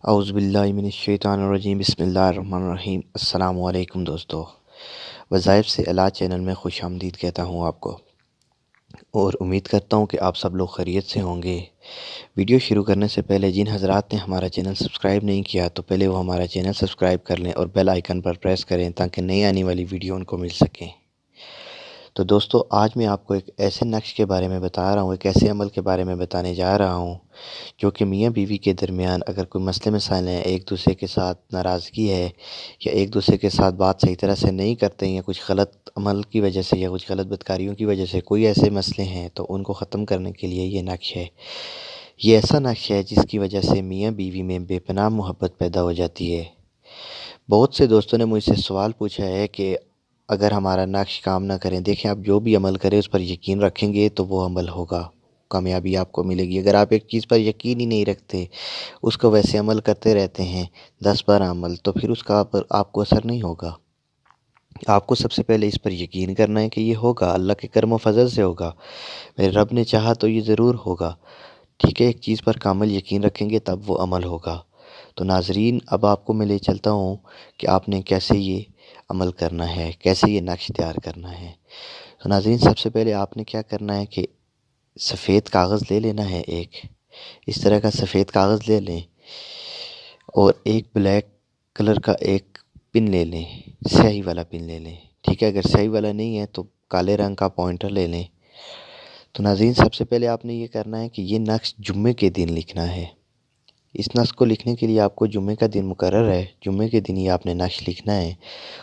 اعوذ باللہ من الشیطان الرجیم بسم اللہ الرحمن الرحیم۔ السلام علیکم دوستو، وظائف سے الہ چینل میں خوش آمدید کہتا ہوں آپ کو، اور امید کرتا ہوں کہ آپ سب لوگ خیریت سے ہوں گے۔ ویڈیو شروع کرنے سے پہلے جن حضرات نے ہمارا چینل سبسکرائب نہیں کیا تو پہلے وہ ہمارا چینل سبسکرائب کر لیں اور بیل آئیکن پر پریس کریں تاکہ نئی آنے والی ویڈیو ان کو مل سکیں۔ تو دوستو، آج میں آپ کو ایک ایسے نقش کے بارے میں بتا رہا ہوں، ایک ایسے عمل کے بارے میں بتانے جا رہا ہوں جو کہ میاں بیوی کے درمیان اگر کوئی مسئلے مسائل ہیں، ایک دوسرے کے ساتھ ناراضگی ہے یا ایک دوسرے کے ساتھ بات صحیح طرح سے نہیں کرتے یا کچھ غلط عمل کی وجہ سے یا کچھ غلط بدکاریوں کی وجہ سے کوئی ایسے مسئلے ہیں تو ان کو ختم کرنے کے لیے یہ نقش ہے۔ یہ ایسا نقش ہے جس کی وجہ سے میاں بیوی میں بے پناہ محبت پیدا ہو جاتی ہے۔ بہت سے دوستوں نے مجھ سے سوال پوچھا ہے کہ اگر ہمارا نقش کام نہ کریں، دیکھیں آپ جو بھی عمل کریں اس پر یقین رکھیں گے تو وہ عمل ہوگا، کامیابی آپ کو ملے گی۔ اگر آپ ایک چیز پر یقین ہی نہیں رکھتے، اس کو ویسے عمل کرتے رہتے ہیں 10 بار عمل، تو پھر اس کا آپ کو اثر نہیں ہوگا۔ آپ کو سب سے پہلے اس پر یقین کرنا ہے کہ یہ ہوگا، اللہ کے کرم و فضل سے ہوگا، میرے رب نے چاہا تو یہ ضرور ہوگا۔ ٹھیک ہے، ایک چیز پر کامل یقین رکھیں گے تب وہ عمل ہوگا۔ تو ناظرین، اب آپ کو میں لے چلتا ہوں کہ آپ نے کیسے یہ عمل کرنا ہے، کیسے یہ نقش تیار کرنا ہے۔ تو ناظرین، سب سے پہلے آپ نے کیا کرنا ہے کہ سفید کاغذ لے لینا ہے، ایک اس طرح کا سفید کاغذ لے لیں اور ایک بلیک کلر کا ایک پن لے لیں، سیاہی والا پن لے لیں۔ ٹھیک ہے، اگر سیاہی والا نہیں ہے تو کالے رنگ کا پوائنٹر لے لیں۔ تو ناظرین، سب سے پہلے آپ نے یہ کرنا ہے کہ یہ نقش جمعے کے دن لکھنا ہے۔ اس نقش کو لکھنے کے لیے آپ کو جمعے کا دن مقرر ہے، جمعے کے دن ہی آپ نے نقش لکھنا ہے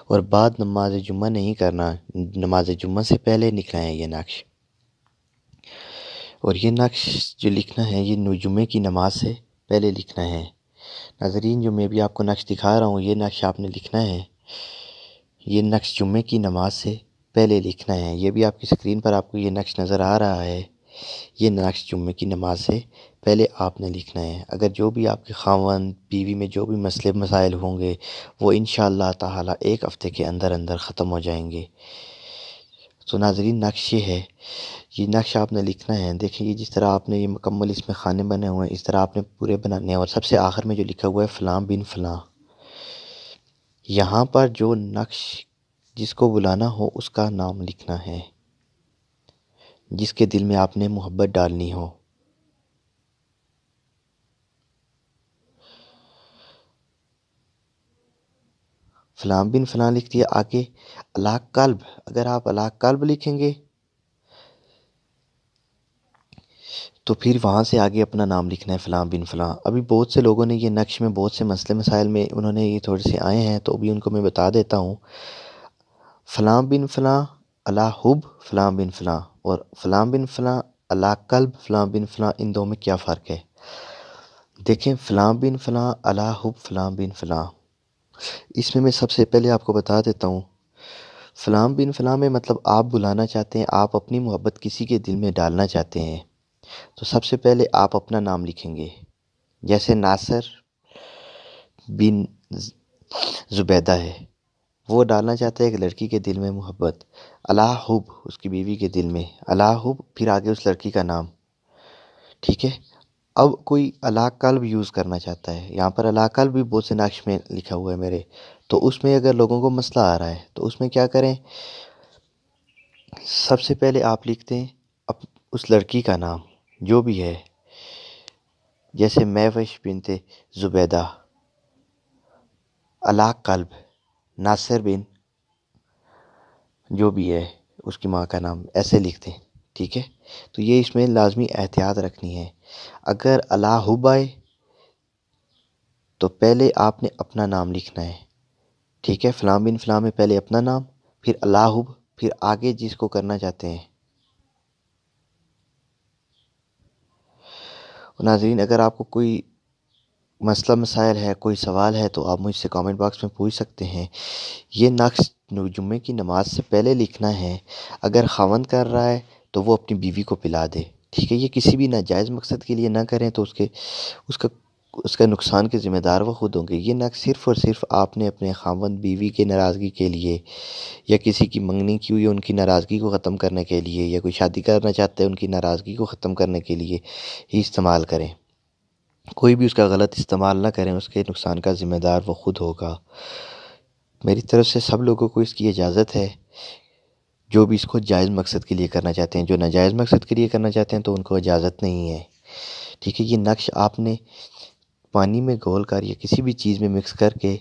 اور بعد نماز جمعہ نہیں کرنا، نماز جمعہ سے پہلے لکھنا ہے یہ نقش۔ اور یہ نقش جو لکھنا ہے یہ جمعے کی نماز سے پہلے لکھنا ہے۔ ناظرین، جو میں بھی آپ کو نقش دکھا رہا ہوں یہ نقش آپ نے لکھنا ہے، یہ نقش جمعے کی نماز سے پہلے لکھنا ہے۔ یہ بھی آپ کی اسکرین پر آپ کو یہ نقش نظر آ رہا ہے، یہ نقش جمعے کی نماز سے پہلے آپ نے لکھنا ہے۔ اگر جو بھی آپ کے خاوند بیوی میں جو بھی مسئلے مسائل ہوں گے وہ انشاءاللہ تعالی ایک ہفتے کے اندر اندر ختم ہو جائیں گے۔ تو ناظرین، نقش یہ ہے، یہ نقش آپ نے لکھنا ہے۔ دیکھیں یہ جس طرح آپ نے یہ مکمل اس میں خانے بنے ہوئے ہیں اس طرح آپ نے پورے بنانے ہیں، اور سب سے آخر میں جو لکھا ہوا ہے فلاں بن فلاں، یہاں پر جو نقش جس کو بلانا ہو اس کا نام لکھنا ہے، جس کے دل میں آپ نے محبت ڈالنی ہو۔ فلاں بن فلاں لکھ دیا، آگے اللہ قلب، اگر آپ اللہ قلب لکھیں گے تو پھر وہاں سے آگے اپنا نام لکھنا ہے فلاں بن فلاں۔ ابھی بہت سے لوگوں نے یہ نقش میں بہت سے مسئلے مسائل میں انہوں نے یہ تھوڑے سے آئے ہیں تو ابھی ان کو میں بتا دیتا ہوں۔ فلاں بن فلاں اللہ حب فلاں بن فلاں اور فلاں بن فلاں اللہ قلب فلاں بن فلاں، ان دو میں کیا فرق ہے؟ دیکھیں، فلاں بن فلاں اللہ حب فلاں بن فلاں، اس میں سب سے پہلے آپ کو بتا دیتا ہوں، فلاں بن فلاں میں مطلب آپ بلانا چاہتے ہیں، آپ اپنی محبت کسی کے دل میں ڈالنا چاہتے ہیں، تو سب سے پہلے آپ اپنا نام لکھیں گے۔ جیسے ناصر بن زبیدہ ہے، وہ ڈالنا چاہتا ہے ایک لڑکی کے دل میں محبت، اللہ حب اس کی بیوی کے دل میں، اللہ حب پھر آگے اس لڑکی کا نام۔ ٹھیک ہے، اب کوئی اللہ قلب یوز کرنا چاہتا ہے، یہاں پر اللہ قلب بھی بہت سے نقش میں لکھا ہوا ہے میرے، تو اس میں اگر لوگوں کو مسئلہ آ رہا ہے تو اس میں کیا کریں، سب سے پہلے آپ لکھتے ہیں اس لڑکی کا نام جو بھی ہے، جیسے میوش بنت زبیدہ، اللہ قلب، ناصر بن جو بھی ہے اس کی ماں کا نام، ایسے لکھتے ہیں۔ ٹھیک ہے، تو یہ اس میں لازمی احتیاط رکھنی ہے۔ اگر اللہ حب آئے تو پہلے آپ نے اپنا نام لکھنا ہے۔ ٹھیک ہے، فلاں بن فلاں میں پہلے اپنا نام، پھر اللہ حب، پھر آگے جس کو کرنا چاہتے ہیں۔ ناظرین، اگر آپ کو کوئی مسئلہ مسائل ہے، کوئی سوال ہے تو آپ مجھ سے کامنٹ باکس میں پوچھ سکتے ہیں۔ یہ نقش جمعے کی نماز سے پہلے لکھنا ہے۔ اگر خاوند کر رہا ہے تو وہ اپنی بیوی کو پلا دے۔ ٹھیک ہے، یہ کسی بھی ناجائز مقصد کے لیے نہ کریں تو اس کا نقصان کے ذمہ دار وہ خود ہوں گے۔ یہ نقش صرف اور صرف آپ نے اپنے خاوند بیوی کے ناراضگی کے لیے، یا کسی کی منگنی کی ہوئی ان کی ناراضگی کو ختم کرنے کے لیے، یا کوئی شادی کرنا چاہتے ہیں ان کی ناراضگی کو ختم کرنے کے لیے ہی استعمال کریں۔ کوئی بھی اس کا غلط استعمال نہ کریں، اس کے نقصان کا ذمہ دار وہ خود ہوگا۔ میری طرف سے سب لوگوں کو اس کی اجازت ہے، جو بھی اس کو جائز مقصد کے لیے کرنا چاہتے ہیں۔ جو ناجائز مقصد کے لیے کرنا چاہتے ہیں تو ان کو اجازت نہیں ہے، ٹھیک ہے۔ یہ نقش آپ نے پانی میں گھول کر یا کسی بھی چیز میں مکس کر کے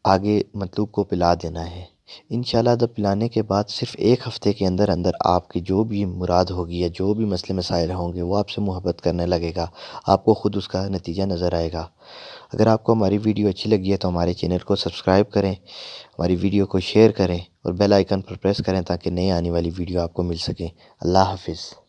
آگے مطلوب کو پلا دینا ہے۔ انشاءاللہ جب پلانے کے بعد صرف ایک ہفتے کے اندر اندر آپ کی جو بھی مراد ہوگی یا جو بھی مسئلے مسائل ہوں گے وہ آپ سے محبت کرنے لگے گا، آپ کو خود اس کا نتیجہ نظر آئے گا۔ اگر آپ کو ہماری ویڈیو اچھی لگی ہے تو ہمارے چینل کو سبسکرائب کریں، ہماری ویڈیو کو شیئر کریں اور بیل آئیکن پر پریس کریں تاکہ نئی آنے والی ویڈیو آپ کو مل سکے۔ اللہ حافظ۔